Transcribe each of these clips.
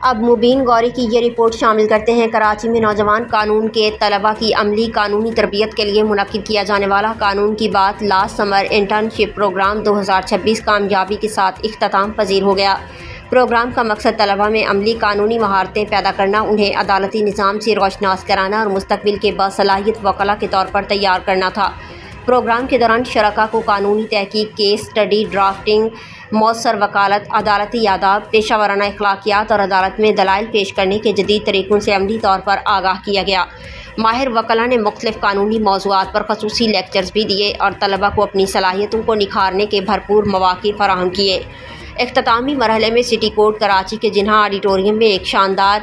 اب مبین غوری کی یہ رپورٹ شامل کرتے ہیں۔ کراچی میں نوجوان قانون کے طلباء کی عملی قانونی تربیت کے لیے منعقد کیا جانے والا قانون کی بات لاسٹ سمر انٹرنشپ پروگرام 2026 کامیابی کے ساتھ اختتام پذیر ہو گیا۔ پروگرام کا مقصد طلباء میں عملی قانونی مہارتیں پیدا کرنا، انہیں عدالتی نظام سے روشناس کرانا اور مستقبل کے باصلاحیت وکلاء کے طور پر تیار کرنا تھا۔ پروگرام کے دوران شرکاء کو قانونی تحقیق، کیس اسٹڈی، ڈرافٹنگ، مؤثر وکالت، عدالتی آداب، پیشہ ورانہ اخلاقیات اور عدالت میں دلائل پیش کرنے کے جدید طریقوں سے عملی طور پر آگاہ کیا گیا۔ ماہر وکلاء نے مختلف قانونی موضوعات پر خصوصی لیکچرز بھی دیے اور طلباء کو اپنی صلاحیتوں کو نکھارنے کے بھرپور مواقع فراہم کیے۔ اختتامی مرحلے میں سٹی کورٹ کراچی کے جناح آڈیٹوریم میں ایک شاندار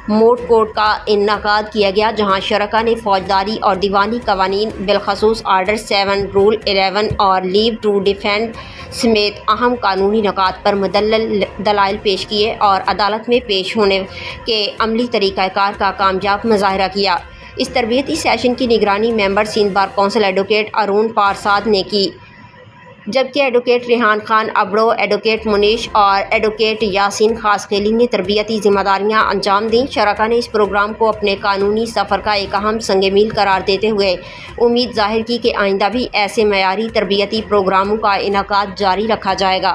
موٹ کورٹ کا انعقاد کیا گیا، جہاں شرکاء نے فوجداری اور دیوانی قوانین، بالخصوص آرڈر 7، رول 11 اور لیو ٹو ڈیفینڈ سمیت اہم قانونی نکات پر مدلل دلائل پیش کیے اور عدالت میں پیش ہونے کے عملی طریقہ کار کا کامیاب مظاہرہ کیا۔ اس تربیتی سیشن کی نگرانی member Sindh bar council advocate Arun Prasad نے کی، جبکہ ایڈوکیٹ ریحان خان ابڑو، ایڈوکیٹ منیش اور ایڈوکیٹ یاسین خاصخیلی نے تربیتی ذمہ داریاں انجام دیں۔ شرکاء نے اس پروگرام کو اپنے قانونی سفر کا ایک اہم سنگ میل قرار دیتے ہوئے امید ظاہر کی کہ آئندہ بھی ایسے معیاری تربیتی پروگراموں کا انعقاد جاری رکھا جائے گا۔